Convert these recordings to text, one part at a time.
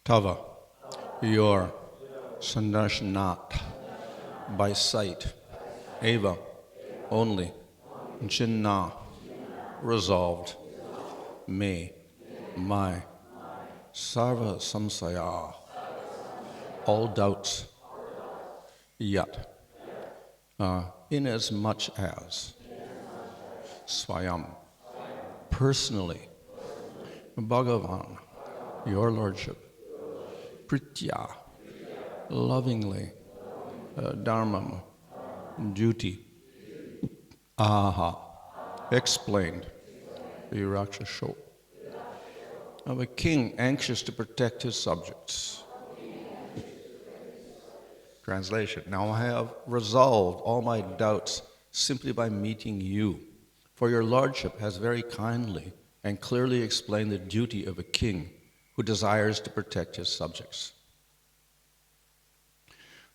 Tava, your, Sandarshanat, by sight, Eva, only, Jinna, resolved, me, my, Sarva Samsaya, all doubts, yet, inasmuch as, Swayam, personally, Bhagavan, your Lordship, Pritya, lovingly, Dharmam, duty, Aha, explained, Virakshasho, of a king anxious to protect his subjects. Translation, now I have resolved all my doubts simply by meeting you, for your Lordship has very kindly and clearly explained the duty of a king who desires to protect his subjects.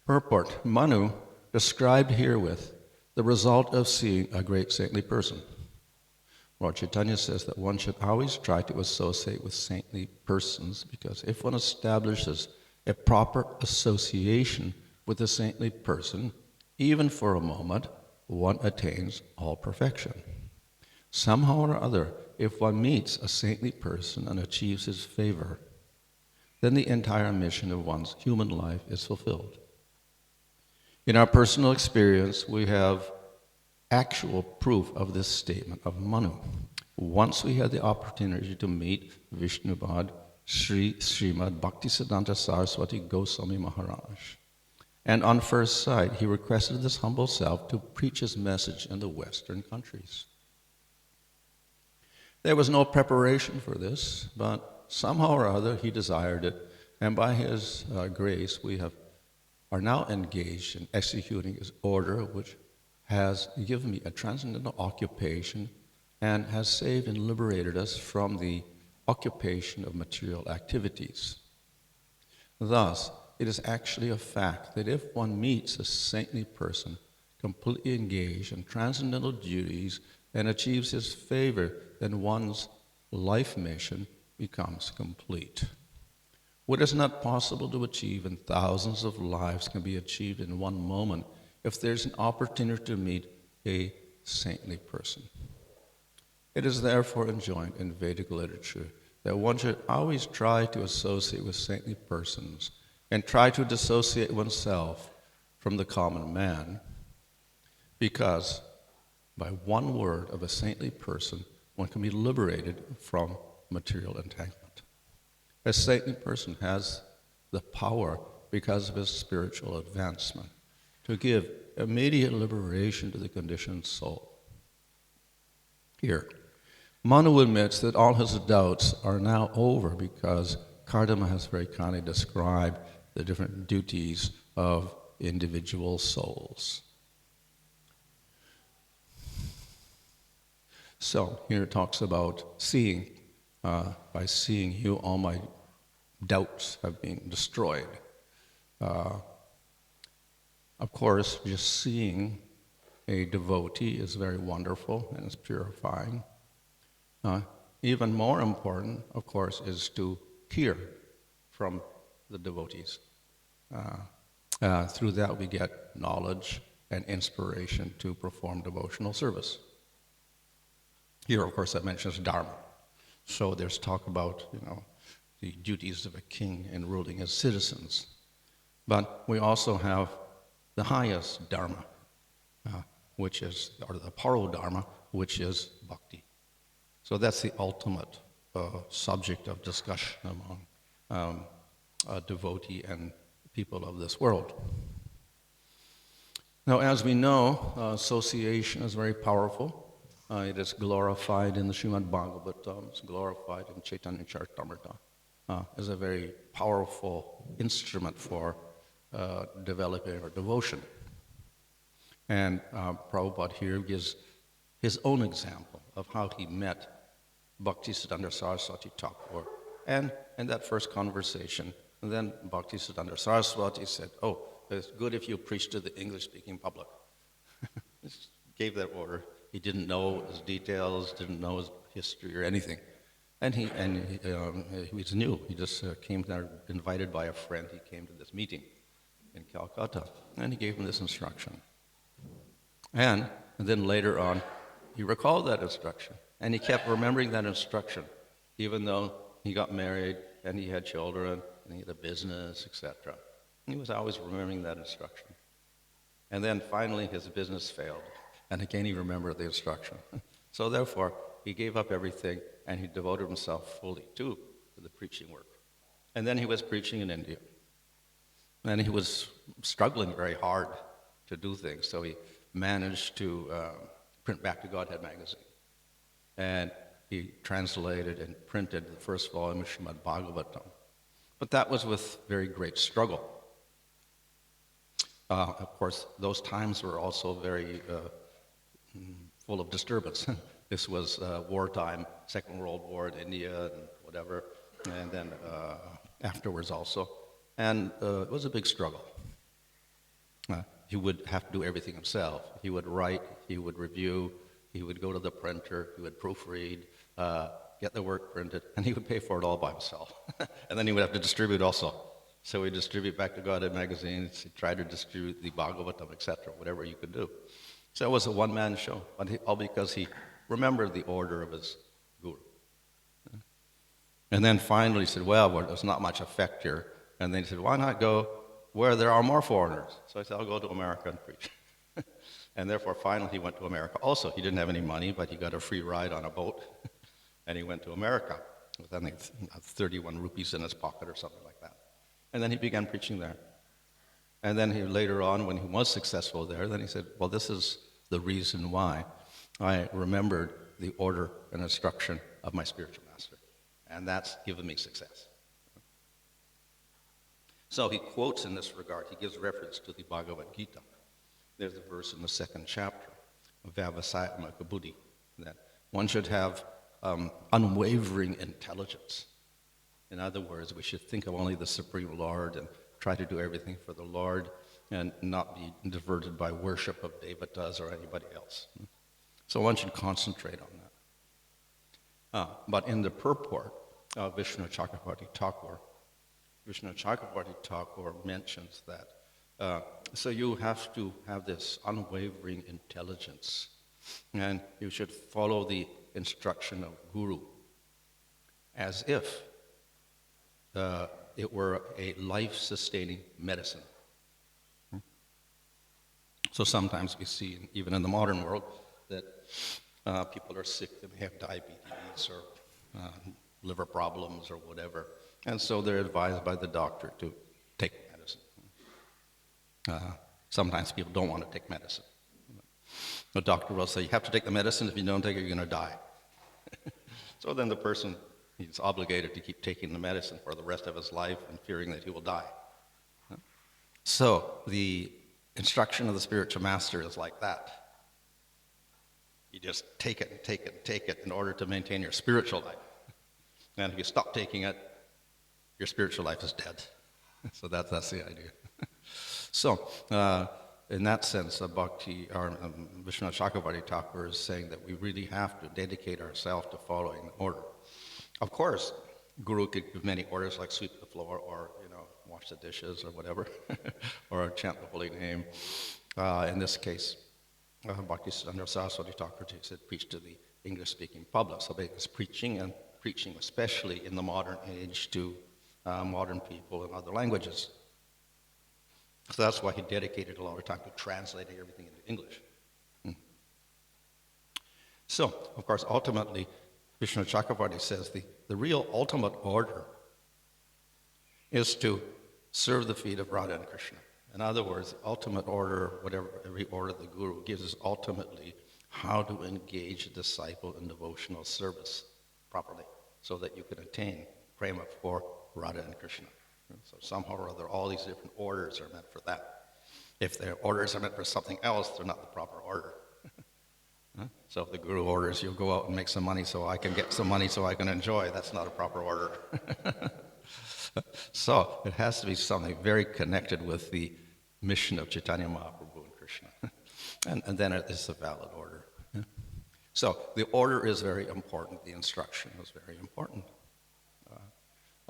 Purport, Manu described herewith the result of seeing a great saintly person. Lord Caitanya says that one should always try to associate with saintly persons, because if one establishes a proper association with a saintly person, even for a moment, one attains all perfection. Somehow or other, if one meets a saintly person and achieves his favor, then the entire mission of one's human life is fulfilled. In our personal experience, we have actual proof of this statement of Manu. Once we had the opportunity to meet Vishnupad Srimad Bhaktisiddhanta Saraswati Goswami Maharaj. And on first sight, he requested this humble self to preach his message in the Western countries. There was no preparation for this, but somehow or other he desired it, and by his grace we are now engaged in executing his order, which has given me a transcendental occupation and has saved and liberated us from the occupation of material activities. Thus, it is actually a fact that if one meets a saintly person completely engaged in transcendental duties and achieves his favor, then one's life mission becomes complete. What is not possible to achieve in thousands of lives can be achieved in one moment if there's an opportunity to meet a saintly person. It is therefore enjoined in Vedic literature that one should always try to associate with saintly persons and try to dissociate oneself from the common man, because by one word of a saintly person, one can be liberated from material entanglement. A saintly person has the power, because of his spiritual advancement, to give immediate liberation to the conditioned soul. Here, Manu admits that all his doubts are now over because Caritamrita has very kindly described the different duties of individual souls. So here it talks about seeing. By seeing you, all my doubts have been destroyed. Of course, just seeing a devotee is very wonderful and it's purifying. Even more important, of course, is to hear from the devotees. Through that we get knowledge and inspiration to perform devotional service. Here, of course, that mentions Dharma. So there's talk about, the duties of a king in ruling his citizens. But we also have the highest Dharma, which is, or the Paro Dharma, which is bhakti. So that's the ultimate subject of discussion among a devotee and people of this world. Now, as we know, association is very powerful. It is glorified in the Srimad Bhagavatam, it's glorified in Caitanya Caritamrita. Is a very powerful instrument for developing our devotion. And Prabhupada here gives his own example of how he met Bhaktisiddhanta Saraswati Thakur. And in that first conversation, and then Bhaktisiddhanta Saraswati said, "Oh, it's good if you preach to the English-speaking public." Just gave that order. He didn't know his details, didn't know his history or anything. And he was new. He just came there, invited by a friend. He came to this meeting in Calcutta, and he gave him this instruction. And then later on, he recalled that instruction, and he kept remembering that instruction, even though he got married and he had children and he had a business, etc. He was always remembering that instruction. And then finally, his business failed, and again he remembered the instruction. So therefore, he gave up everything, and he devoted himself fully to the preaching work. And then he was preaching in India. And he was struggling very hard to do things, so he managed to print Back to Godhead magazine. And he translated and printed the first volume of Srimad Bhagavatam. But that was with very great struggle. Of course, those times were also very full of disturbance. This was wartime, Second World War in India and whatever, and then afterwards also. And it was a big struggle. He would have to do everything himself. He would write, he would review, he would go to the printer, he would proofread, get the work printed, and he would pay for it all by himself. And then he would have to distribute also. So he'd distribute Back to Godhead magazines, he'd try to distribute the Bhagavatam, etc., whatever you could do. So it was a one-man show, but all because he remembered the order of his guru. And then finally he said, well, there's not much effect here. And then he said, why not go where there are more foreigners? So I said, I'll go to America and preach. And therefore, finally, he went to America. Also, he didn't have any money, but he got a free ride on a boat. And he went to America with, I think, 31 rupees in his pocket or something like that. And then he began preaching there. And then he, later on, when he was successful there, then he said, well, this is the reason why I remembered the order and instruction of my spiritual master. And that's given me success. So he quotes in this regard, he gives reference to the Bhagavad Gita. There's a verse in the 2nd chapter of Vyavasayamaka Buddhi that one should have unwavering intelligence. In other words, we should think of only the Supreme Lord and try to do everything for the Lord and not be diverted by worship of devatas or anybody else. So one should concentrate on that. But in the purport of Vishnu Chakravarti Thakur mentions that so you have to have this unwavering intelligence, and you should follow the instruction of Guru as if it were a life-sustaining medicine. So sometimes we see, even in the modern world, that people are sick, they may have diabetes or liver problems or whatever, and so they're advised by the doctor to take medicine. Sometimes people don't want to take medicine. The doctor will say, you have to take the medicine, if you don't take it, you're going to die. So then the person, he's obligated to keep taking the medicine for the rest of his life and fearing that he will die. So the instruction of the spiritual master is like that. You just take it and take it and take it in order to maintain your spiritual life. And if you stop taking it, your spiritual life is dead. So that's the idea. So in that sense, Vishnu Chakravarti Thakur is saying that we really have to dedicate ourselves to following the order. Of course, Guru could give many orders like sweep the floor or wash the dishes or whatever, or chant the holy name. In this case, Bhaktisiddhanta Saraswati Thakur said preach to the English-speaking public. So it's preaching, and preaching especially in the modern age to modern people in other languages. So that's why he dedicated a lot of time to translating everything into English. So, of course, ultimately, Vishnu Chakravarti says the real ultimate order is to serve the feet of Radha and Krishna. In other words, the ultimate order, whatever every order the Guru gives, is ultimately how to engage a disciple in devotional service properly so that you can attain prema for Radha and Krishna. So somehow or other, all these different orders are meant for that. If their orders are meant for something else, they're not the proper order. So if the Guru orders you go out and make some money so I can get some money so I can enjoy, that's not a proper order. So it has to be something very connected with the mission of Caitanya Mahaprabhu and Krishna. And then it is a valid order. So the order is very important. The instruction is very important.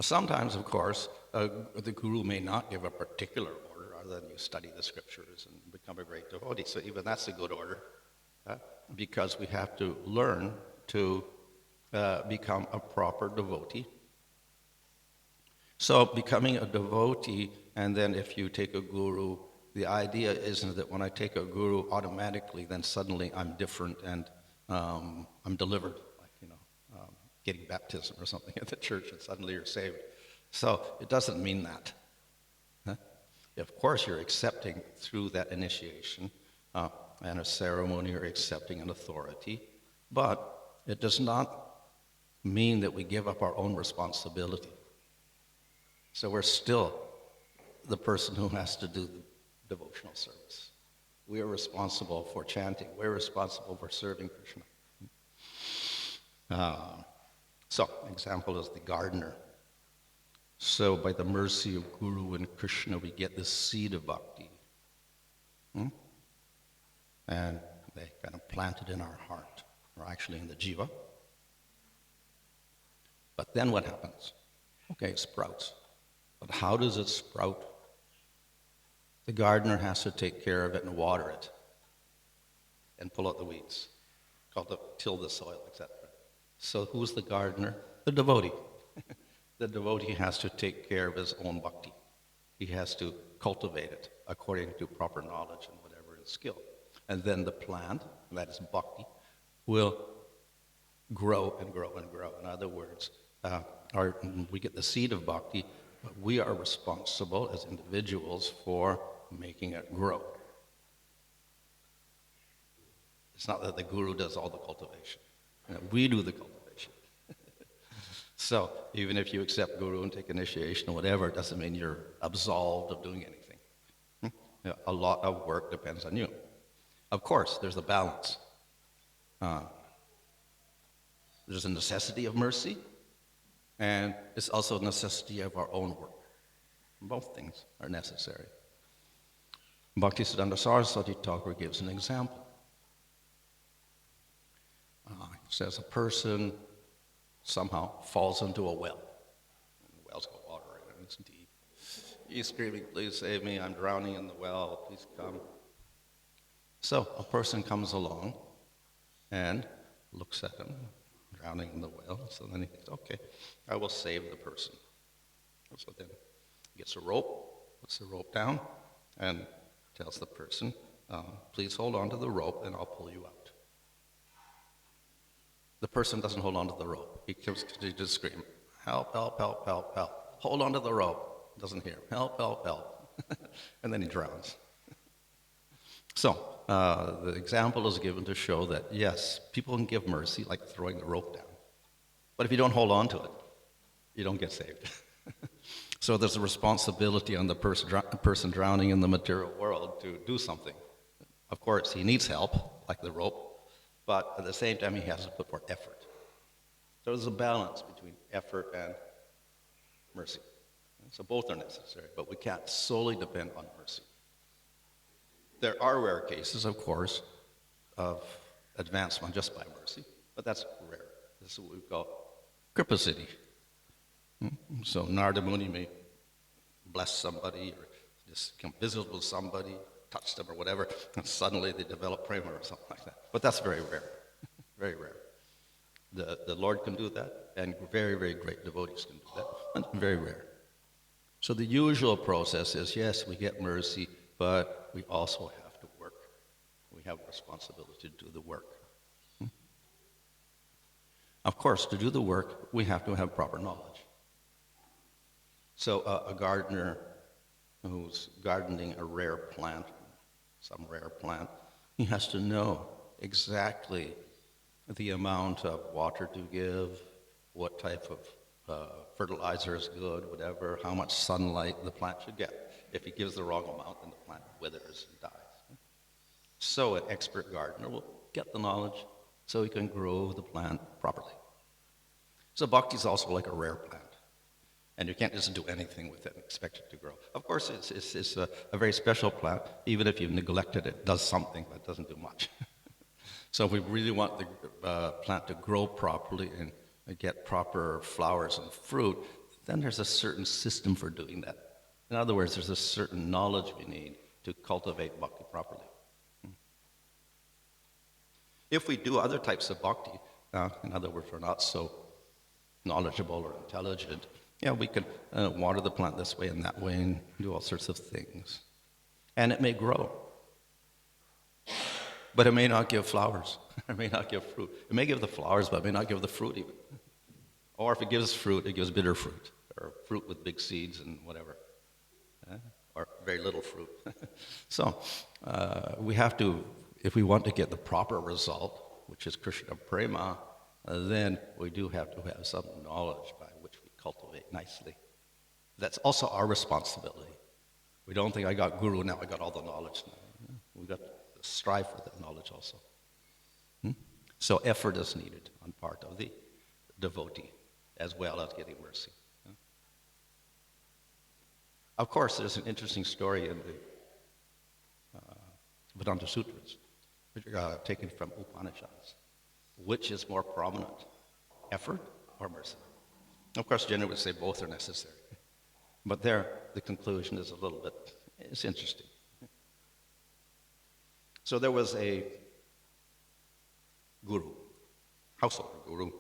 Sometimes, of course, the guru may not give a particular order other than you study the scriptures and become a great devotee. So even that's a good order, because we have to learn to become a proper devotee. So becoming a devotee, and then if you take a guru, the idea isn't that when I take a guru, automatically then suddenly I'm different and I'm delivered, like, getting baptism or something at the church, and suddenly you're saved. So it doesn't mean that. Of course, you're accepting through that initiation and a ceremony, you're accepting an authority, but it does not mean that we give up our own responsibility. So we're still the person who has to do the devotional service. We are responsible for chanting. We're responsible for serving Krishna. So, example is the gardener. So, by the mercy of Guru and Krishna, we get this seed of bhakti. And they kind of plant it in our heart, or actually in the jiva. But then what happens? Okay, it sprouts. But how does it sprout? The gardener has to take care of it and water it and pull out the weeds, till the soil, etc. So who's the gardener? The devotee. The devotee has to take care of his own bhakti. He has to cultivate it according to proper knowledge and whatever his skill. And then the plant, that is bhakti, will grow and grow and grow. In other words, we get the seed of bhakti, but we are responsible as individuals for making it grow. It's not that the guru does all the cultivation. We do the cultivation. So even if you accept guru and take initiation or whatever, it doesn't mean you're absolved of doing anything. A lot of work depends on you. Of course, there's a balance. There's a necessity of mercy, and it's also a necessity of our own work. Both things are necessary. Bhaktisiddhanta Saraswati Thakur gives an example. He says a person somehow falls into a well. And the well's got water in it, and it's deep. He's screaming, "Please save me, I'm drowning in the well, please come." So a person comes along and looks at him, drowning in the well. So then he thinks, okay, I will save the person. So then he gets a rope, puts the rope down, and tells the person, please hold on to the rope and I'll pull you out. The person doesn't hold on to the rope. He continues to scream, help, help, help, help, help. Hold on to the rope. Doesn't hear, help, help, help. And then he drowns. So the example is given to show that, yes, people can give mercy like throwing the rope down. But if you don't hold on to it, you don't get saved. So there's a responsibility on the person drowning in the material world to do something. Of course, he needs help, like the rope, but at the same time, he has to put forth effort. So there's a balance between effort and mercy. So both are necessary, but we can't solely depend on mercy. There are rare cases, of course, of advancement just by mercy, but that's rare. This is what we call Kripa Siddhi. So Narada Muni may bless somebody or just come visit with somebody, touch them or whatever, and suddenly they develop prema or something like that. But that's very rare, very rare. The Lord can do that, and very, very great devotees can do that, but very rare. So the usual process is, yes, we get mercy, but we also have to work. We have a responsibility to do the work. Of course, to do the work, we have to have proper knowledge. So a gardener who's gardening a rare plant, some rare plant, he has to know exactly the amount of water to give, what type of fertilizer is good, whatever, how much sunlight the plant should get. If he gives the wrong amount, then the plant withers and dies. So an expert gardener will get the knowledge so he can grow the plant properly. So bhakti is also like a rare plant. And you can't just do anything with it and expect it to grow. Of course, it's a very special plant. Even if you've neglected it, it does something, but it doesn't do much. So if we really want plant to grow properly and get proper flowers and fruit, then there's a certain system for doing that. In other words, there's a certain knowledge we need to cultivate bhakti properly. If we do other types of bhakti, in other words, we're not so knowledgeable or intelligent, we can water the plant this way and that way and do all sorts of things. And it may grow. But it may not give flowers. It may not give fruit. It may give the flowers, but it may not give the fruit even. Or if it gives fruit, it gives bitter fruit, or fruit with big seeds and whatever, or very little fruit. So we have to, if we want to get the proper result, which is Krishna Prema, then we do have to have some knowledge by which we cultivate nicely. That's also our responsibility. We don't think I got guru, now I got all the knowledge. We've got to strive for that knowledge also. So effort is needed on part of the devotee, as well as getting mercy. Of course, there's an interesting story in the Vedanta Sutras, taken from Upanishads. Which is more prominent, effort or mercy? Of course, generally we say both are necessary. But there, the conclusion is a little bit, it's interesting. So there was a guru, household guru,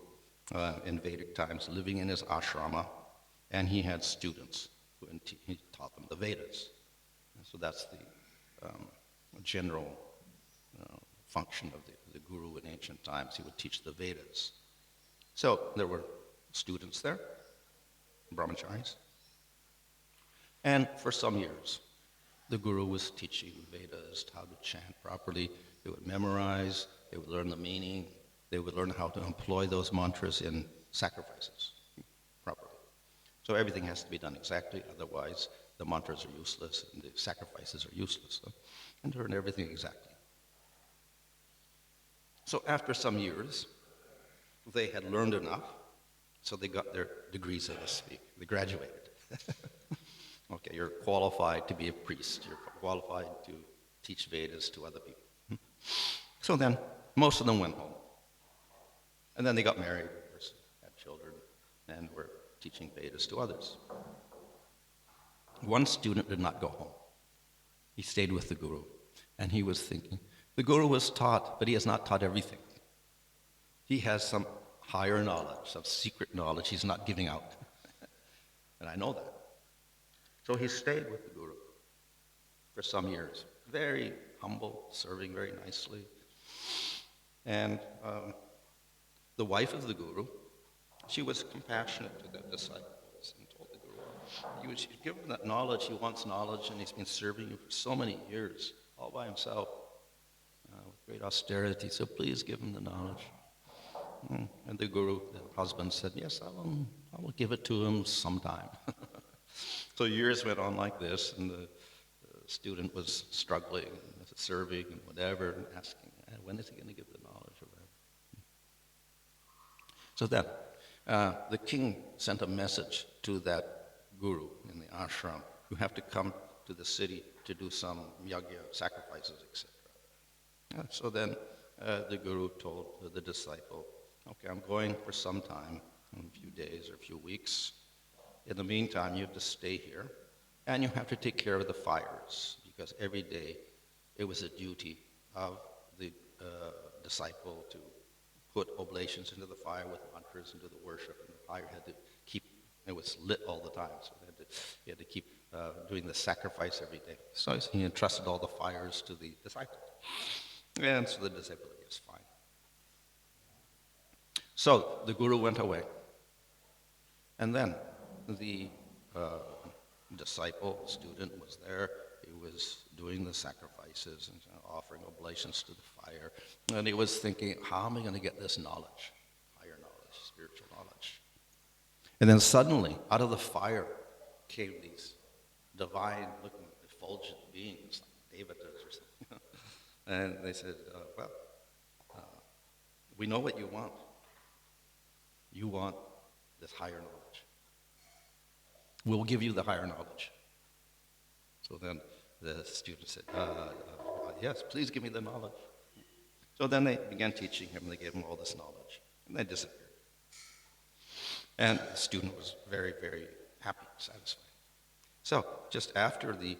in Vedic times, living in his ashrama, and he had students who he taught them the Vedas. And so that's the general function of the guru in ancient times. He would teach the Vedas. So there were students there, brahmacharis, and for some years, the guru was teaching Vedas, how to chant properly. They would memorize, they would learn the meaning, they would learn how to employ those mantras in sacrifices properly. So everything has to be done exactly, otherwise the mantras are useless and the sacrifices are useless. And learn everything exactly. So after some years, they had learned enough, so they got their degrees, so to speak. They graduated. Okay, you're qualified to be a priest. You're qualified to teach Vedas to other people. So then, most of them went home. And then they got married, had children, and were teaching Vedas to others. One student did not go home. He stayed with the guru. And he was thinking, the guru was taught, but he has not taught everything. He has some higher knowledge, some secret knowledge he's not giving out. And I know that. So he stayed with the guru for some years, very humble, serving very nicely. And the wife of the guru, she was compassionate to the disciples and told the guru, you give him that knowledge, he wants knowledge, and he's been serving you for so many years, all by himself, with great austerity, so please give him the knowledge. And the guru, the husband, said, yes, I will give it to him sometime. So years went on like this, and the student was struggling, serving, and whatever, and asking, when is he going to give the knowledge or whatever? So then, the king sent a message to that guru in the ashram. You have to come to the city to do some yajna, sacrifices, etc. So then the guru told the disciple, okay, I'm going for some time, a few days or a few weeks. In the meantime, you have to stay here, and you have to take care of the fires, because every day it was a duty of the disciple to put oblations into the fire with mantras into the worship, and the fire had to keep, it was lit all the time, so he had to keep doing the sacrifice every day. So he entrusted all the fires to the disciple. And so the disciple said, yes, fine. So the guru went away. And then the disciple, student, was there. He was doing the sacrifices and offering oblations to the fire. And he was thinking, how am I going to get this knowledge? Higher knowledge, spiritual knowledge. And then suddenly, out of the fire came these divine-looking, effulgent beings, like devatas or something. And they said, we know what you want. You want this higher knowledge. We'll give you the higher knowledge. So then the student said, yes, please give me the knowledge. So then they began teaching him, they gave him all this knowledge, and they disappeared. And the student was very, very happy, satisfied. So just after the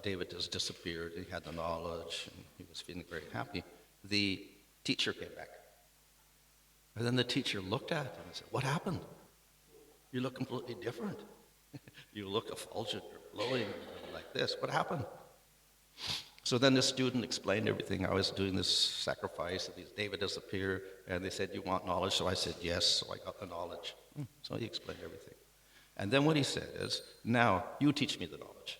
David has disappeared, he had the knowledge, and he was feeling very happy, the teacher came back. And then the teacher looked at him and said, "What happened? You look completely different. You look effulgent, you're glowing like this. What happened?" So then the student explained everything. I was doing this sacrifice, and David disappeared, and they said, "You want knowledge?" So I said, "Yes," so I got the knowledge. So he explained everything. And then what he said is, "Now, you teach me the knowledge."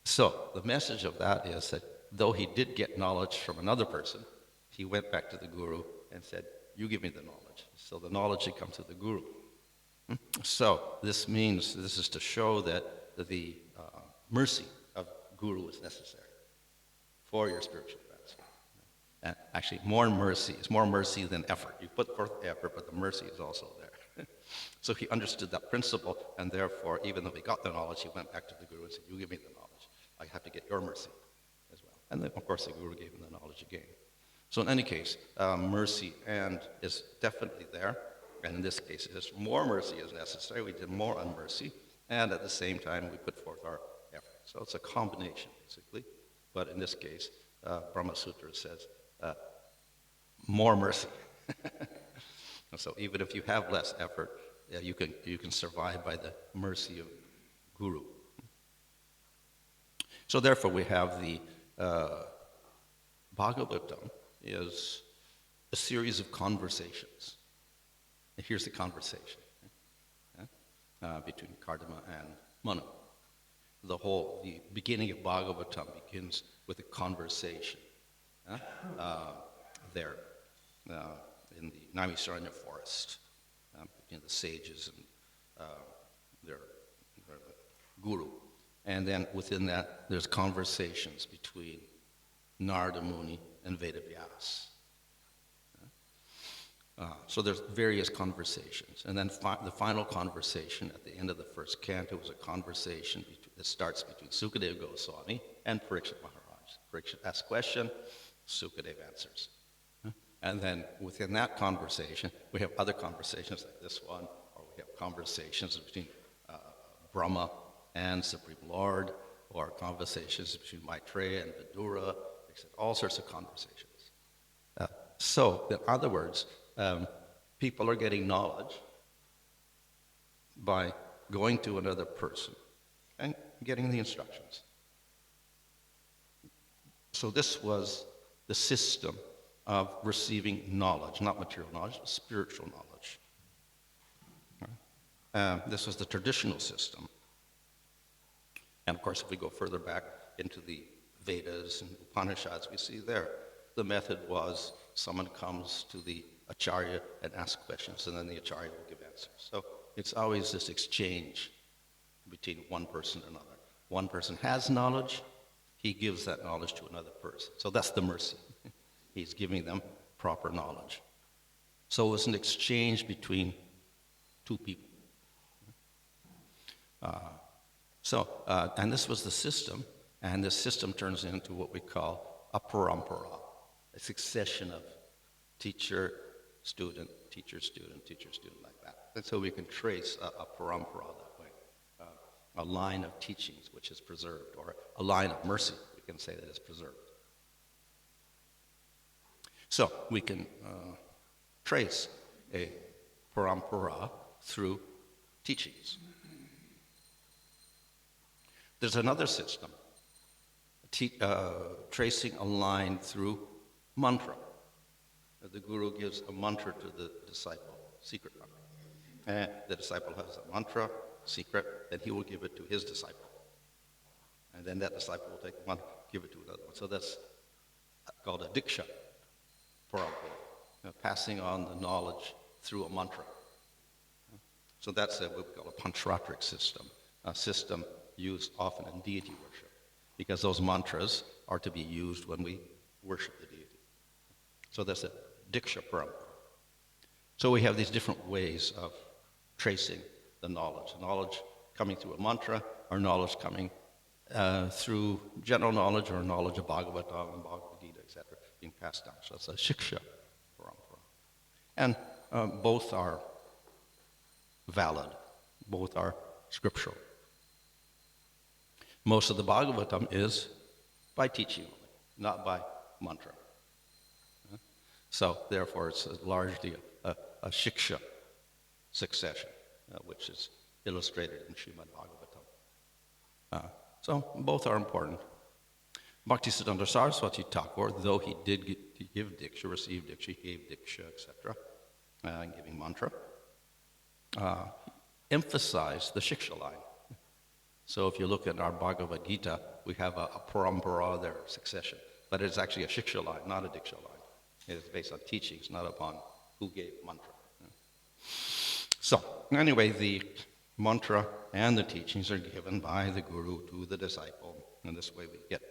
So the message of that is that though he did get knowledge from another person, he went back to the guru and said, "You give me the knowledge." So the knowledge had come to the guru. So this means, this is to show that the mercy of guru is necessary for your spiritual advancement. And actually, more mercy is more mercy than effort. You put forth effort, but the mercy is also there. So he understood that principle, and therefore, even though he got the knowledge, he went back to the guru and said, "You give me the knowledge. I have to get your mercy as well." And then, of course, the guru gave him the knowledge again. So in any case, mercy is definitely there. And in this case, more mercy is necessary. We did more on mercy. And at the same time, we put forth our effort. So it's a combination, basically. But in this case, Brahma Sutra says, more mercy. So even if you have less effort, you can survive by the mercy of Guru. So therefore, we have the Bhagavatam is a series of conversations. And here's the conversation between Cardama and Manu. The beginning of Bhagavatam begins with a conversation there in the Naimisaranya forest between the sages and their guru. And then within that, there's conversations between Narada Muni and Vedavyas. So there's various conversations. And then the final conversation at the end of the first canto was a conversation that starts between Sukadeva Goswami and Parikshit Maharaj. Parikshit asks a question, Sukadeva answers. And then within that conversation, we have other conversations like this one, or we have conversations between Brahma and Supreme Lord, or conversations between Maitreya and Vidura, all sorts of conversations. So, in other words, people are getting knowledge by going to another person and getting the instructions. So this was the system of receiving knowledge, not material knowledge, but spiritual knowledge. This was the traditional system. And of course, if we go further back into the Vedas and Upanishads, we see there, the method was someone comes to the Acharya and asks questions, and then the Acharya will give answers. So it's always this exchange between one person and another. One person has knowledge, he gives that knowledge to another person. So that's the mercy. He's giving them proper knowledge. So it was an exchange between two people. And this was the system, and this system turns into what we call a parampara, a succession of teacher, student, teacher, student, teacher, student, like that. And so we can trace a parampara that way, a line of teachings which is preserved, or a line of mercy, we can say, that is preserved. So we can trace a parampara through teachings. There's another system, tracing a line through mantra. The guru gives a mantra to the disciple, secret mantra. And the disciple has a mantra, secret, then he will give it to his disciple. And then that disciple will take one, give it to another one. So that's called a diksha, parampara, passing on the knowledge through a mantra. So that's what we call a pancharatric system, a system used often in deity worship, because those mantras are to be used when we worship the deity. So that's a diksha parampara. So we have these different ways of tracing the knowledge coming through a mantra, or knowledge coming through general knowledge, or knowledge of Bhagavatam and Bhagavad Gita, etc. being passed down. So it's a shiksha parampara. And both are valid. Both are scriptural. Most of the Bhagavatam is by teaching only, not by mantra. So therefore it's largely a shiksha succession, which is illustrated in Srimad Bhagavatam. So both are important. Bhaktisiddhanta Saraswati Thakur, though he did give diksha, receive diksha, he gave diksha, etc., giving mantra, emphasized the shiksha line. So if you look at our Bhagavad Gita, we have a parampara there, succession. But it's actually a shiksha line, not a diksha line. It is based on teachings, not upon who gave mantra. So anyway, the mantra and the teachings are given by the guru to the disciple. And this way we get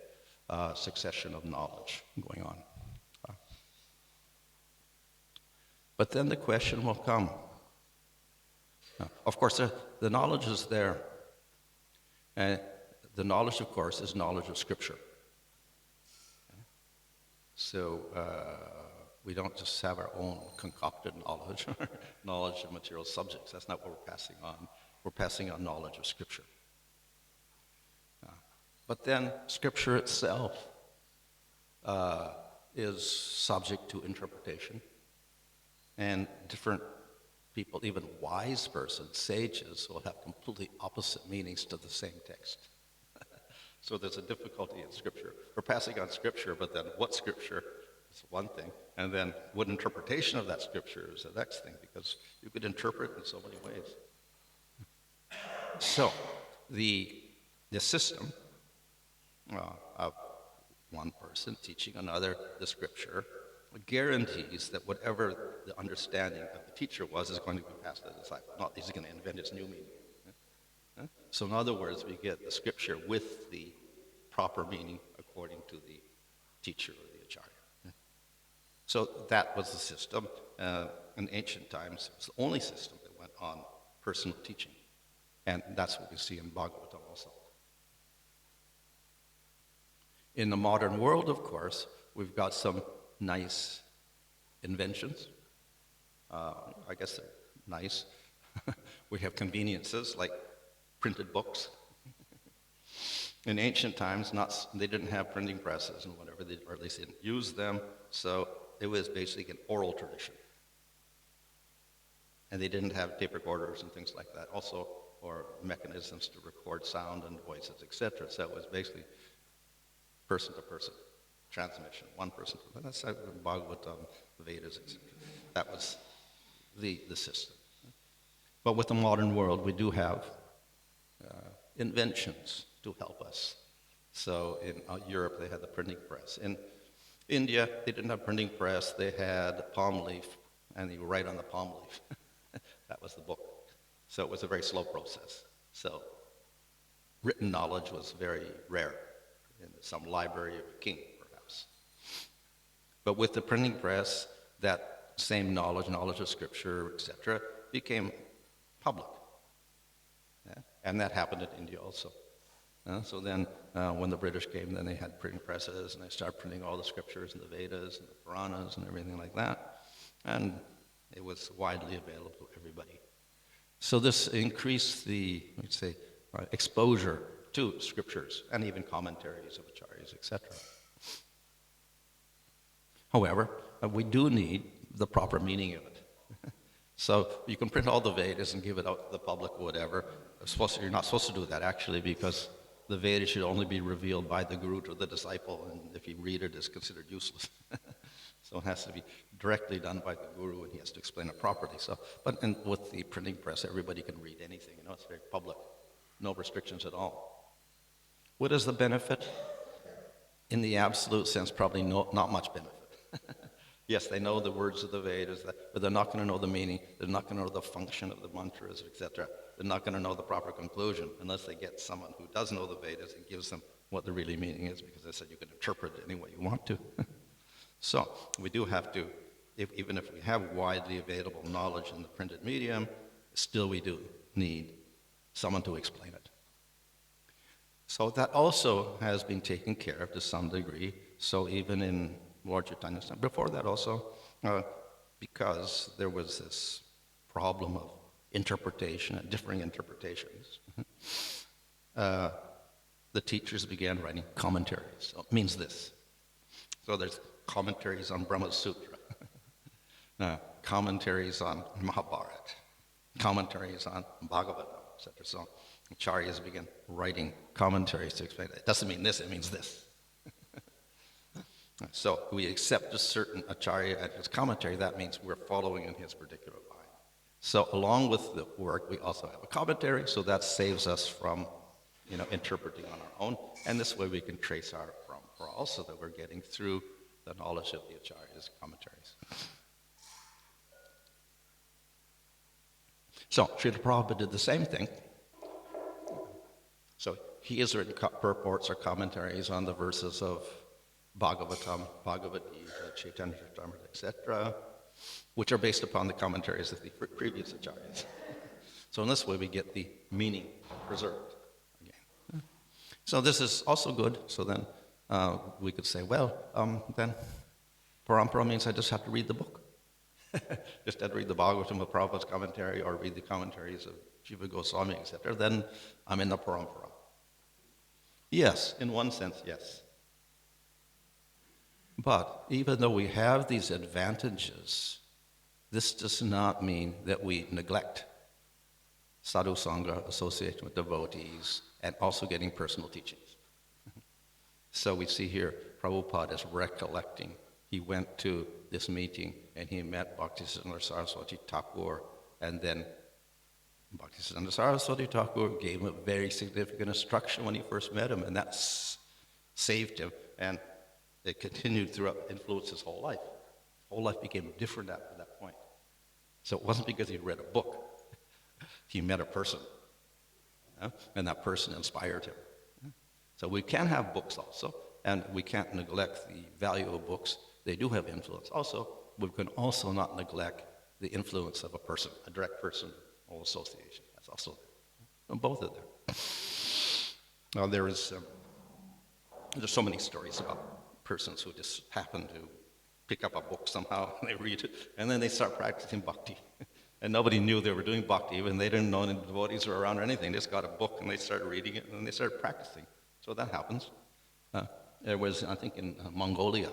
a succession of knowledge going on. But then the question will come. Of course, the knowledge is there. And the knowledge, of course, is knowledge of Scripture. So we don't just have our own concocted knowledge, knowledge of material subjects. That's not what we're passing on. We're passing on knowledge of Scripture. But then Scripture itself is subject to interpretation. And different people, even wise persons, sages, will have completely opposite meanings to the same text. So there's a difficulty in Scripture. We're passing on Scripture, but then what Scripture is one thing, and then what interpretation of that Scripture is the next thing, because you could interpret in so many ways. So the system of one person teaching another the Scripture guarantees that whatever the understanding of the teacher was is going to be passed to the disciple. Not he's going to invent his new meaning. So in other words, we get the Scripture with the proper meaning according to the teacher or the acharya. So that was the system. In ancient times, it was the only system that went on personal teaching. And that's what we see in Bhagavatam also. In the modern world, of course, we've got some nice inventions. I guess they're nice. We have conveniences like printed books. In ancient times, they didn't have printing presses and whatever, or at least they didn't use them, so it was basically an oral tradition. And they didn't have tape recorders and things like that also, or mechanisms to record sound and voices, etc. So it was basically person-to-person transmission, one person. That's how Bhagavatam, the Vedas, etc. That was the system. But with the modern world, we do have inventions to help us. So in Europe, they had the printing press. In India, they didn't have printing press. They had palm leaf, and you write on the palm leaf. That was the book. So it was a very slow process. So written knowledge was very rare in some library of a king, perhaps. But with the printing press, that same knowledge of Scripture, etc., became public. And that happened in India also. So then when the British came, then they had printing presses, and they started printing all the Scriptures and the Vedas and the Puranas and everything like that. And it was widely available to everybody. So this increased the, let's say, exposure to Scriptures and even commentaries of acharyas, etc. However, we do need the proper meaning of it. So you can print all the Vedas and give it out to the public or whatever. You're not supposed to do that, actually, because the Vedas should only be revealed by the guru to the disciple, and if you read it, it's considered useless. So it has to be directly done by the guru, and he has to explain it properly. But with the printing press, everybody can read anything. It's very public, no restrictions at all. What is the benefit? In the absolute sense, probably not much benefit. Yes, they know the words of the Vedas, but they're not going to know the meaning. They're not going to know the function of the mantras, etc. They're not going to know the proper conclusion unless they get someone who does know the Vedas and gives them what the really meaning is, because they said you can interpret it any way you want to. So we do have to, even if we have widely available knowledge in the printed medium, still we do need someone to explain it. So that also has been taken care of to some degree. So even in Lord Chaitanya's time. Before that also, because there was this problem of interpretation and differing interpretations, the teachers began writing commentaries. So it means this. So there's commentaries on Brahma Sutra, commentaries on Mahabharata, commentaries on Bhagavatam, etc. So acharyas began writing commentaries to explain it doesn't mean this, it means this. So we accept a certain acharya at his commentary, that means we're following in his particular line. So along with the work, we also have a commentary, so that saves us from interpreting on our own. And this way we can trace our from also that we're getting through the knowledge of the acharya's commentaries. So Srila Prabhupada did the same thing. So he has written purports or commentaries on the verses of Bhagavatam, Bhagavad Gita, Caitanya, Caritamrita, etc., which are based upon the commentaries of the previous acharyas. So in this way we get the meaning preserved again. So this is also good. So then we could say, well, then parampara means I just have to read the book. Just have to read the Bhagavatam of Prabhupada's commentary or read the commentaries of Jiva Goswami, etc. Then I'm in the parampara. Yes, in one sense, yes. But even though we have these advantages, this does not mean that we neglect sadhu sangha, association with devotees, and also getting personal teachings. So we see here Prabhupada is recollecting. He went to this meeting and he met Bhaktisiddhanta Saraswati Thakur, and then Bhaktisiddhanta Saraswati Thakur gave him a very significant instruction when he first met him, and that saved him, and it continued throughout, influenced his whole life. His whole life became different after that point. So it wasn't because he read a book. He met a person, and that person inspired him. So we can have books also, and we can't neglect the value of books. They do have influence. Also, we can also not neglect the influence of a person, a direct person or association. That's also there. And both are there. Now, there's so many stories about persons who just happen to pick up a book somehow, and they read it, and then they start practicing bhakti. And nobody knew they were doing bhakti, even they didn't know any devotees were around or anything. They just got a book, and they started reading it, and then they started practicing. So that happens. There was, I think, in Mongolia,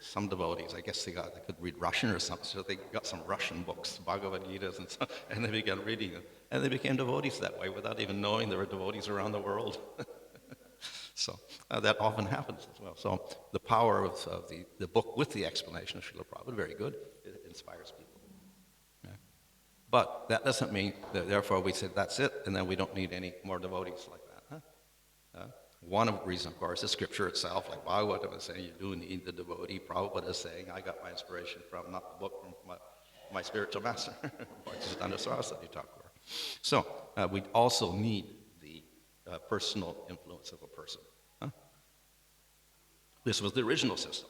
some devotees, I guess they could read Russian or something, so they got some Russian books, Bhagavad Gitas and so, and they began reading them. And they became devotees that way without even knowing there were devotees around the world. So that often happens as well. So the power of the book with the explanation of Srila Prabhupada, very good. It inspires people. Yeah. But that doesn't mean that therefore we said that's it, and then we don't need any more devotees like that. One of the reasons, of course, is Scripture itself, like Bhagavatam is saying, you do need the devotee. Prabhupada is saying, I got my inspiration from, not the book, from my spiritual master, Bhaktisiddhanta Saraswati Thakur. So we also need the personal influence of a person. This was the original system.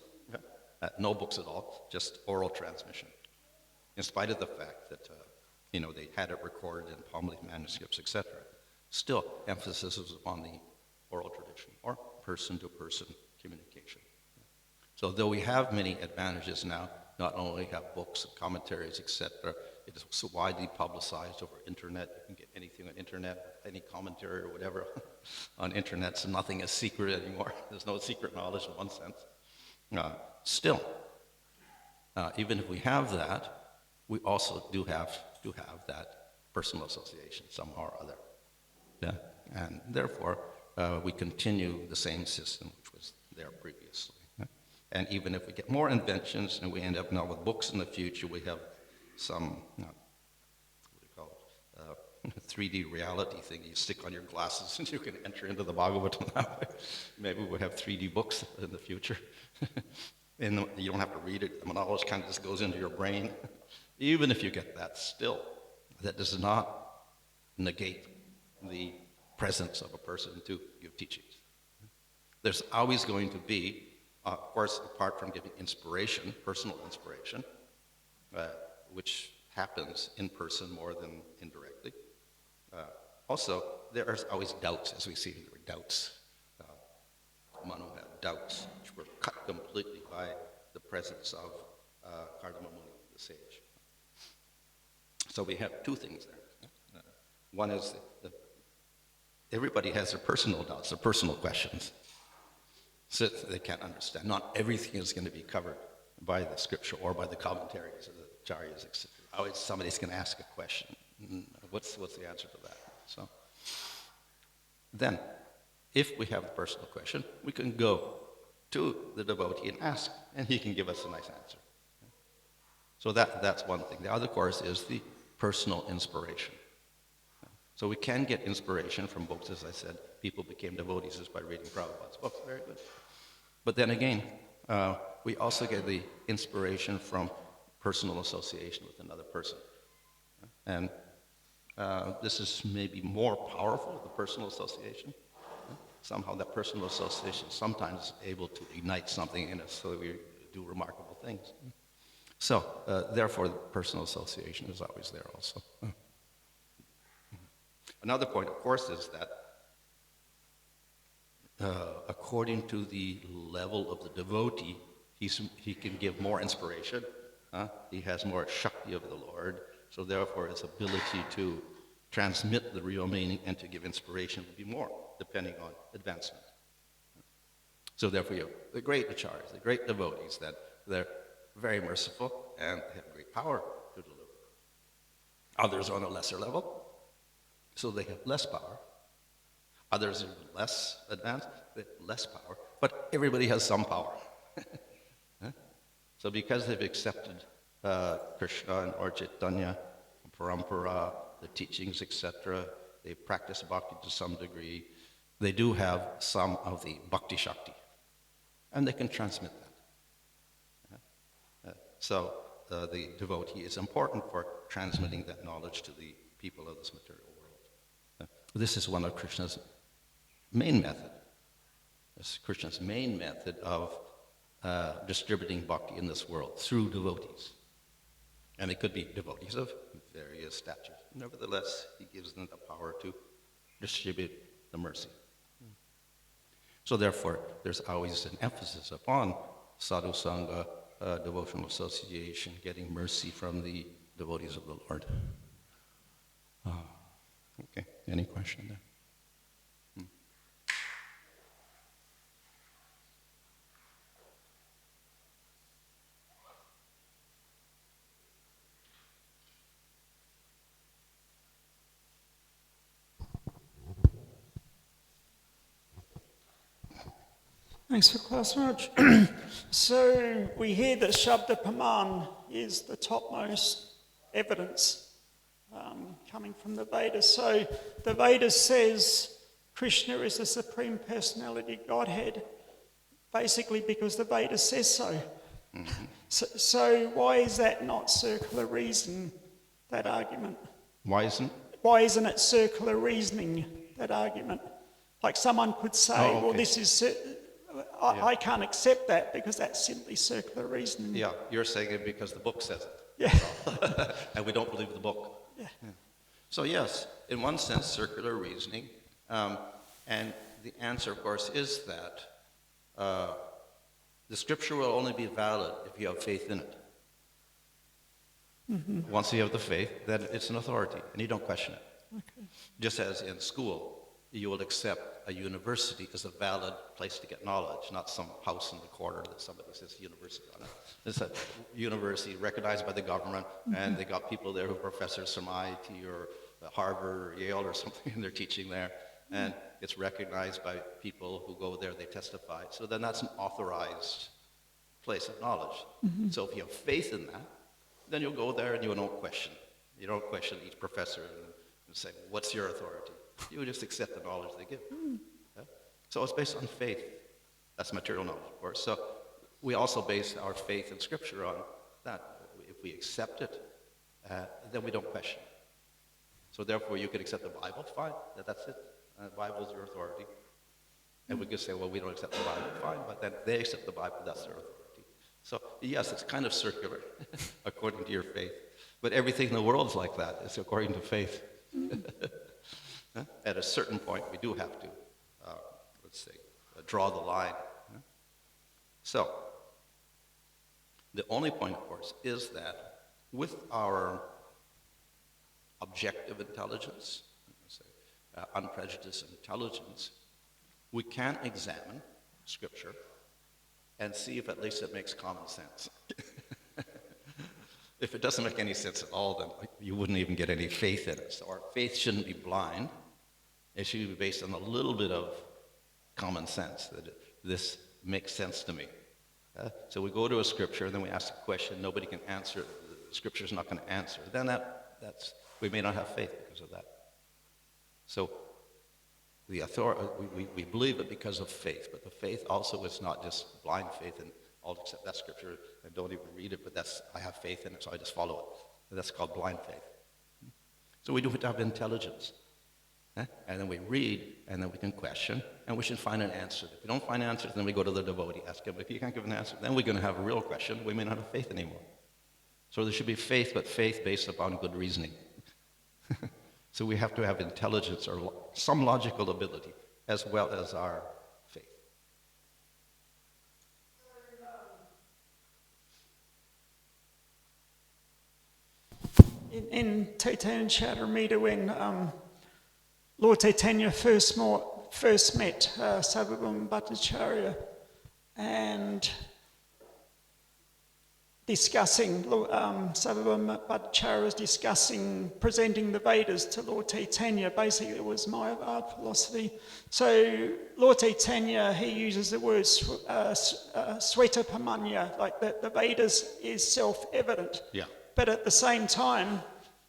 No books at all, just oral transmission. In spite of the fact that they had it recorded in palm leaf manuscripts, etc. Still, emphasis was upon the oral tradition or person-to-person communication. So though we have many advantages now, not only have books and commentaries, etc., it is so widely publicized over internet. You can get anything on internet, any commentary or whatever on internet, so nothing is secret anymore. There's no secret knowledge in one sense. Still, even if we have that, we also do have that personal association somehow or other. Yeah? And therefore, we continue the same system which was there previously. Yeah? And even if we get more inventions and we end up now with books in the future, we have some, 3D reality thing. You stick on your glasses and you can enter into the Bhagavatam that way. Maybe we'll have 3D books in the future. And you don't have to read it. The knowledge kind of just goes into your brain. Even if you get that, still, that does not negate the presence of a person to give teachings. There's always going to be, of course, apart from giving inspiration, personal inspiration, which happens in person more than indirectly. Also, there's always doubts, as we see there were doubts. Manu had doubts, which were cut completely by presence of Cardamom, the sage. So we have two things there. One is everybody has their personal doubts, their personal questions. So they can't understand. Not everything is going to be covered by the scripture or by the commentaries of the acharyas, etc. Always somebody's going to ask a question. What's the answer to that? So then, if we have a personal question, we can go to the devotee and ask, and he can give us a nice answer. So that's one thing. The other, of course, is the personal inspiration. So we can get inspiration from books, as I said. People became devotees just by reading Prabhupada's books. Very good. But then again, we also get the inspiration from personal association with another person. And this is maybe more powerful, the personal association. Somehow that personal association sometimes is able to ignite something in us so that we do remarkable things. So, therefore, the personal association is always there also. Another point, of course, is that according to the level of the devotee, he can give more inspiration. He has more Shakti of the Lord, so therefore his ability to transmit the real meaning and to give inspiration will be more, depending on advancement. So therefore you have the great acharyas, the great devotees, that they're very merciful and have great power to deliver. Others are on a lesser level, so they have less power. Others are less advanced, they have less power, but everybody has some power. So because they've accepted Krishna or Caitanya, Parampara, the teachings, etc., they practice bhakti to some degree, they do have some of the bhakti shakti, and they can transmit that. So the devotee is important for transmitting that knowledge to the people of this material world. This is one of Krishna's main method. This is Krishna's main method of distributing bhakti in this world through devotees. And it could be devotees of various statures. Nevertheless, he gives them the power to distribute the mercy. So therefore, there's always an emphasis upon sadhu sangha, devotional association, getting mercy from the devotees of the Lord. Okay, any question there? Thanks for class, Raj. So we hear that Shabda Praman is the topmost evidence coming from the Vedas. So the Vedas says Krishna is the Supreme Personality Godhead, basically because the Vedas says so. Mm-hmm. So why is that not circular reason, that argument? Why isn't it circular reasoning, that argument? Like someone could say, well, this is... I can't accept that because that's simply circular reasoning. Yeah, you're saying it because the book says it. Yeah. And we don't believe the book. Yeah. So yes, in one sense, circular reasoning. And the answer, of course, is that the scripture will only be valid if you have faith in it. Mm-hmm. Once you have the faith, then it's an authority, and you don't question it. Okay. Just as in school, you will accept a university as a valid place to get knowledge, not some house in the corner that somebody says university on it. It's a university recognized by the government, and they got people there who are professors from MIT or Harvard or Yale or something, and they're teaching there. And it's recognized by people who go there, they testify. So then that's an authorized place of knowledge. Mm-hmm. So if you have faith in that, then you'll go there and you don't question. You don't question each professor and say, what's your authority? You just accept the knowledge they give. Yeah? So it's based on faith. That's material knowledge, of course. So we also base our faith in Scripture on that. If we accept it, then we don't question it. So therefore, you could accept the Bible, fine. That's it. The Bible is your authority. And we could say, well, we don't accept the Bible, fine. But then they accept the Bible, that's their authority. So yes, it's kind of circular, according to your faith. But everything in the world is like that. It's according to faith. At a certain point, we do have to, draw the line. So, The only point, of course, is that with our objective intelligence, unprejudiced intelligence, we can examine Scripture and see if at least it makes common sense. If it doesn't make any sense at all, then you wouldn't even get any faith in it. So our faith shouldn't be blind. It should be based on a little bit of common sense, that this makes sense to me. So we go to a Scripture, and then we ask a question, nobody can answer it, the Scripture's not going to answer. Then we may not have faith because of that. So the authority, we believe it because of faith, but the faith also is not just blind faith and I'll accept that Scripture and don't even read it, but I have faith in it, so I just follow it. That's called blind faith. So we do have to have intelligence. And then we read, and then we can question, and we should find an answer. If we don't find answers, then we go to the devotee, ask him. If you can't give an answer, then we're going to have a real question. We may not have faith anymore. So there should be faith, but faith based upon good reasoning. So we have to have intelligence or some logical ability as well as our faith. In Caitanya and Caritamrita, when Lord Caitanya first met Sarvabhauma Bhattacharya, and Sarvabhauma Bhattacharya was discussing presenting the Vedas to Lord Caitanya. Basically, it was Mayavad philosophy. So Lord Caitanya, he uses the word Swetapamanya, like that the Vedas is self-evident. Yeah. But at the same time,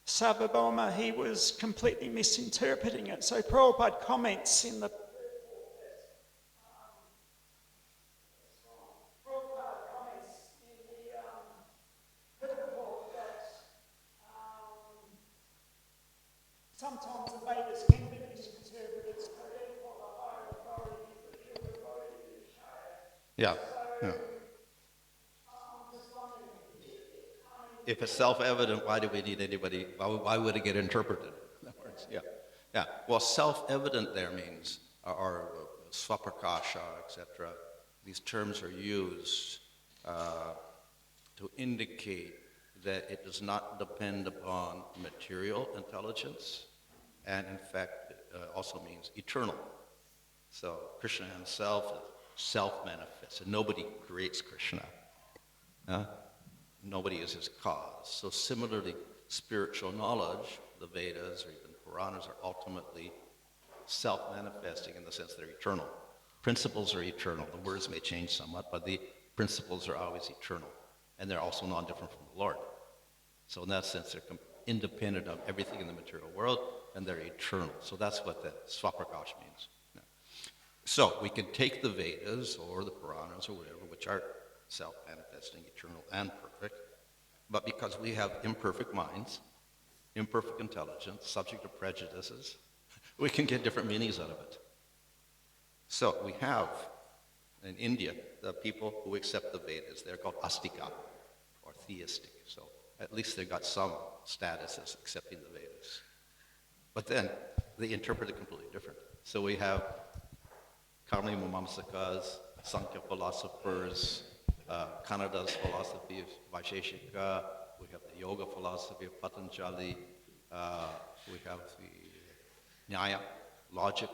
Sarvabhauma, he was completely misinterpreting it. So Prabhupada comments in the sometimes the Vedas can be misinterpreted, so therefore the higher authority is the pure devotee of the Acharya. Yeah. So, I'm just wondering, If it's self-evident, why do we need anybody? Why would it get interpreted? In other words, yeah. Well, self-evident there means, or swaprakasha, etc. These terms are used to indicate that it does not depend upon material intelligence, and in fact, it also means eternal. So Krishna himself is self-manifest, and nobody creates Krishna. Nobody is his cause. So similarly, spiritual knowledge, the Vedas or even Puranas, are ultimately self-manifesting in the sense they're eternal. Principles are eternal. The words may change somewhat, but the principles are always eternal. And they're also non-different from the Lord. So in that sense, they're independent of everything in the material world, and they're eternal. So that's what the Swaprakash means. Yeah. So we can take the Vedas or the Puranas or whatever, which are self-manifesting, eternal, and perfect, but because we have imperfect minds, imperfect intelligence, subject to prejudices, we can get different meanings out of it. So we have, in India, the people who accept the Vedas, they're called Astika, or theistic. So at least they got some status as accepting the Vedas. But then they interpret it completely different. So we have Karma Mimamsakas, Sankhya philosophers, Kannada's philosophy of Vaisheshika, we have the yoga philosophy of Patanjali, we have the Nyaya, logic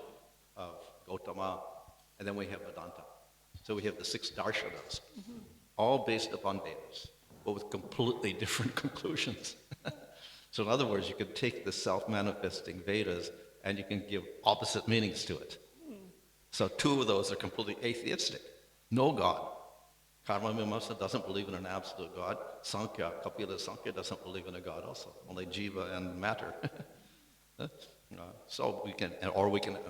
of Gautama, and then we have Vedanta. So we have the 6 darshanas, all based upon Vedas, but with completely different conclusions. So in other words, you could take the self-manifesting Vedas and you can give opposite meanings to it. So 2 of those are completely atheistic. No God. Karma Mimamsa doesn't believe in an absolute God. Sankhya, Kapila Sankhya doesn't believe in a God also. Only jiva and matter. So we can, the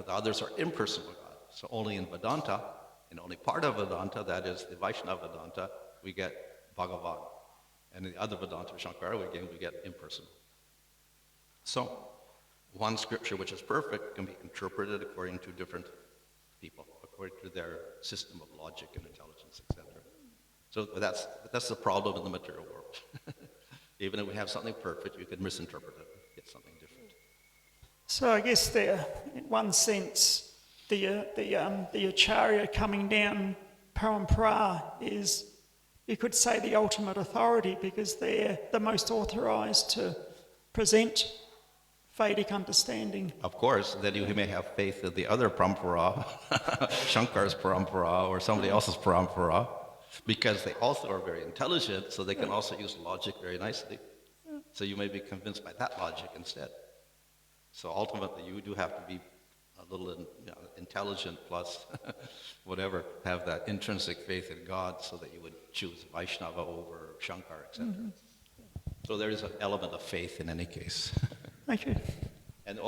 others are impersonal God. So only in Vedanta, in only part of Vedanta, that is the Vaishnava Vedanta, we get Bhagavan. And in the other Vedanta, Shankara, we get impersonal. So one scripture which is perfect can be interpreted according to different people, according to their system of logic and intelligence, etc. So that's the problem in the material world. Even if we have something perfect, you can misinterpret it and get something different. So I guess there, in one sense, the Acharya coming down Parampara is you could say the ultimate authority, because they're the most authorized to present Vedic understanding. Of course, then you may have faith in the other parampara, Shankar's parampara or somebody else's parampara, because they also are very intelligent, so they can also use logic very nicely. So you may be convinced by that logic instead. So ultimately, you do have to be a little intelligent plus whatever, have that intrinsic faith in God so that you would choose Vaishnava over Shankar, etc. So there is an element of faith in any case. Thank you. And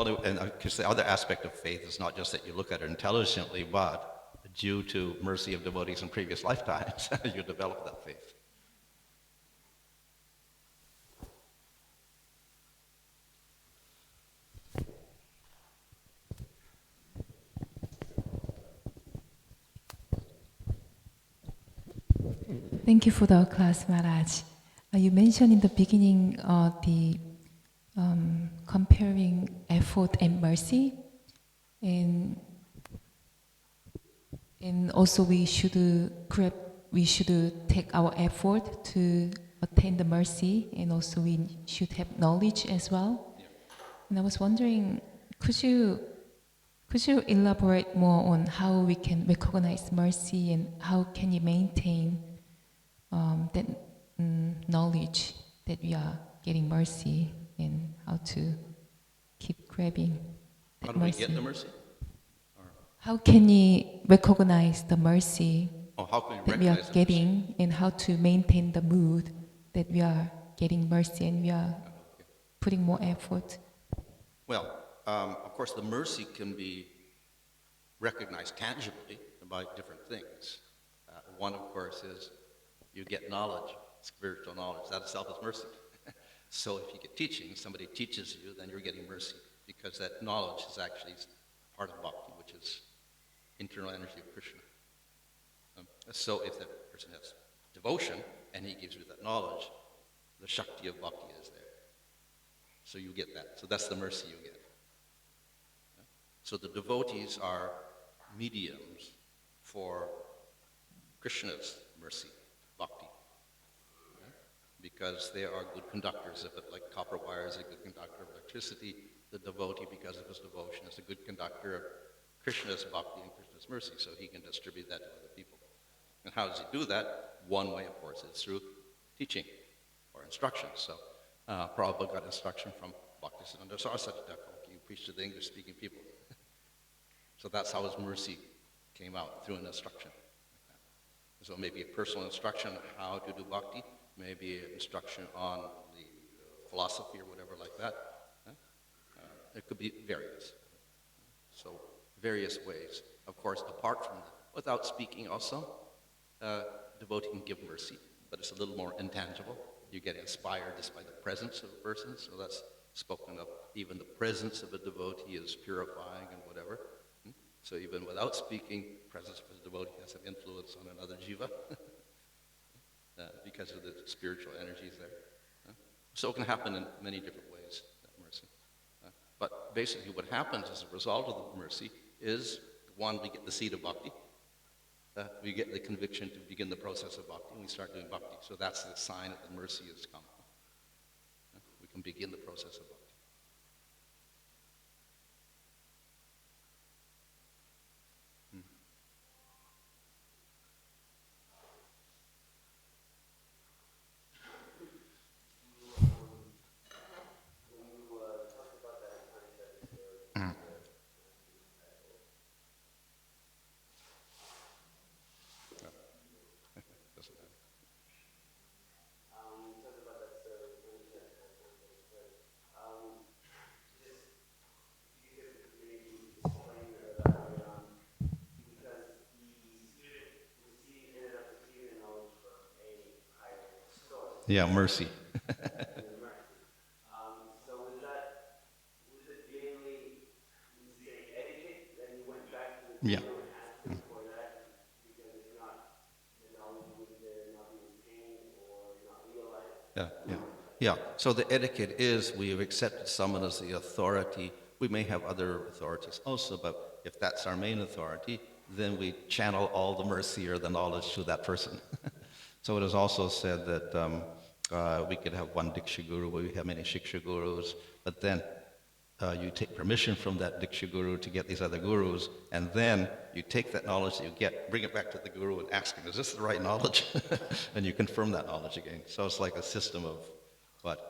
because the other aspect of faith is not just that you look at it intelligently, but due to mercy of devotees in previous lifetimes, you develop that faith. Thank you for the class, Maharaj. You mentioned in the beginning the comparing effort and mercy, and also we should take our effort to attain the mercy, and also we should have knowledge as well. Yeah. And I was wondering, could you elaborate more on how we can recognize mercy and how can you maintain that knowledge that we are getting mercy, and how to keep grabbing that How do mercy? we get the mercy? How can you recognize the mercy Oh, how can we that we are recognize the mercy? getting, and how to maintain the mood that we are getting mercy and we are putting more effort? Well, of course, the mercy can be recognized tangibly by different things. One, of course, is you get knowledge, spiritual knowledge. That itself is mercy. So if you get teaching, somebody teaches you, then you're getting mercy, because that knowledge is actually part of bhakti, which is internal energy of Krishna. So if the person has devotion and he gives you that knowledge, the shakti of bhakti is there. So you get that. So that's the mercy you get. So the devotees are mediums for Krishna's mercy, bhakti, because they are good conductors of it, like copper wire is a good conductor of electricity. The devotee, because of his devotion, is a good conductor of Krishna's bhakti and Krishna's mercy, so he can distribute that to other people. And how does he do that? One way, of course, is through teaching or instruction. So Prabhupada got instruction from Bhaktisiddhanta Saraswati Thakur. You preach to the English-speaking people. So that's how his mercy came out, through an instruction. So maybe a personal instruction on how to do bhakti, maybe an instruction on the philosophy or whatever like that. It could be various. So various ways. Of course, apart from that, without speaking also, devotee can give mercy, but it's a little more intangible. You get inspired just by the presence of a person, so that's spoken of. Even the presence of a devotee is purifying and whatever. So even without speaking, presence of a devotee has an influence on another jiva because of the spiritual energies there. So it can happen in many different ways, that mercy. But basically what happens as a result of the mercy is, one, we get the seed of bhakti. We get the conviction to begin the process of bhakti, and we start doing bhakti. So that's the sign that the mercy has come. We can begin the process of bhakti. Yeah, mercy. So was it mainly, you say etiquette, then you went back to the Yeah. guru and asked him for that, because if not, the knowledge would not be retained or not realized? Yeah. So the etiquette is we have accepted someone as the authority. We may have other authorities also, but if that's our main authority, then we channel all the mercy or the knowledge to that person. So it is also said that we could have one Diksha Guru, we have many Shiksha Gurus, but then you take permission from that Diksha Guru to get these other gurus, and then you take that knowledge that you get, bring it back to the Guru and ask him, is this the right knowledge? And you confirm that knowledge again. So it's like a system of,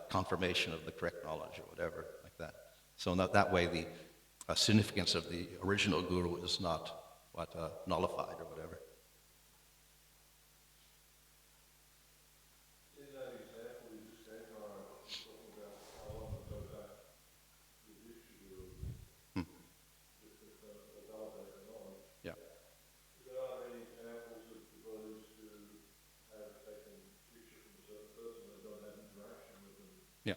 confirmation of the correct knowledge or whatever, like that. So that way the significance of the original Guru is not, nullified or whatever. Yeah. Yeah.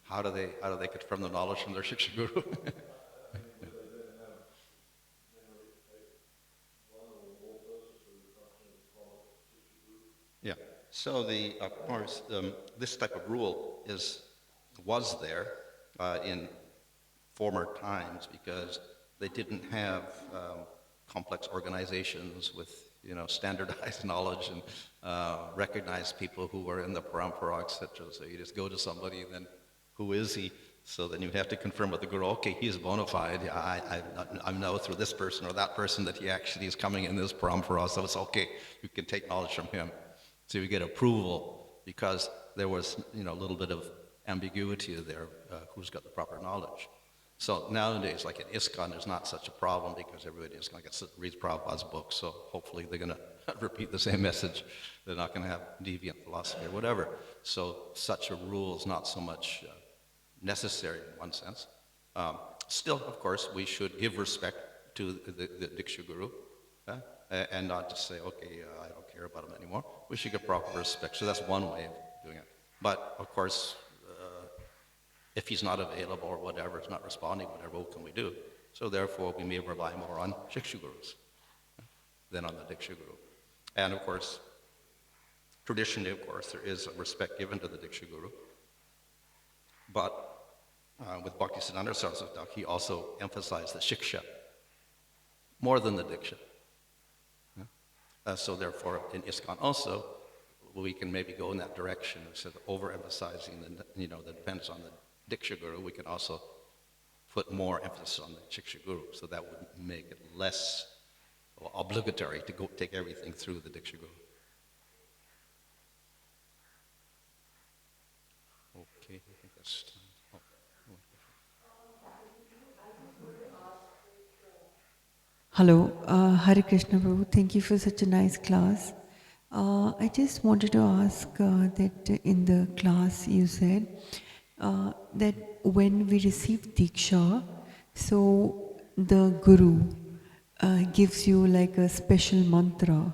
How do they confirm the knowledge from their Shiksha Guru? Yeah. So of course, this type of rule was there in former times because they didn't have complex organizations with standardized knowledge and recognized people who were in the parampara, etc. So you just go to somebody and then who is he? So then you have to confirm with the Guru, okay, he's bona fide. I know through this person or that person that he actually is coming in this parampara, so it's okay. You can take knowledge from him. So you get approval because there was a little bit of ambiguity there, who's got the proper knowledge. So nowadays, like in ISKCON, there's not such a problem because everybody is going to read Prabhupada's book, so hopefully they're going to repeat the same message. They're not going to have deviant philosophy or whatever. So such a rule is not so much necessary in one sense. Still, of course, we should give respect to the Diksha Guru and not just say, okay, I don't care about him anymore. We should give proper respect. So that's one way of doing it. But, of course, if he's not available or whatever, is not responding, whatever, what can we do? So therefore, we may rely more on Shiksha Gurus than on the Diksha Guru. And of course, traditionally, of course, there is a respect given to the Diksha Guru. But with Bhaktisiddhanta Saraswati Thakur, he also emphasized the Shiksha more than the Diksha. So therefore, in ISKCON also, we can maybe go in that direction instead of overemphasizing the dependence on the Diksha Guru. We can also put more emphasis on the Shiksha Guru, so that would make it less obligatory to go take everything through the Diksha Guru. Okay, I think that's time. Hello, Hare Krishna Prabhu, thank you for such a nice class. I just wanted to ask that in the class you said that when we receive Diksha, so the Guru gives you like a special mantra.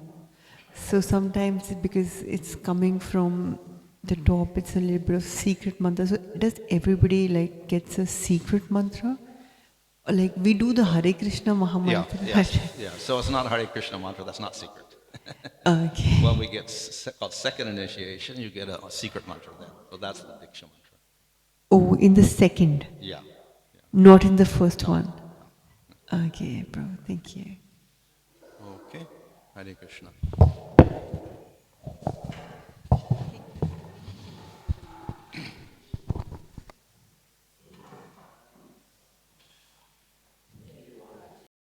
So sometimes because it's coming from the top, it's a little bit of secret mantra. So does everybody like gets a secret mantra? Like we do the Hare Krishna Mahamantra. Yeah. So it's not Hare Krishna mantra, that's not secret. Okay. When we get called second initiation, you get a secret mantra then. So that's the Diksha mantra. Oh, in the second? Yeah. Not in the first one? Okay, bro, thank you. Okay. Hare Krishna.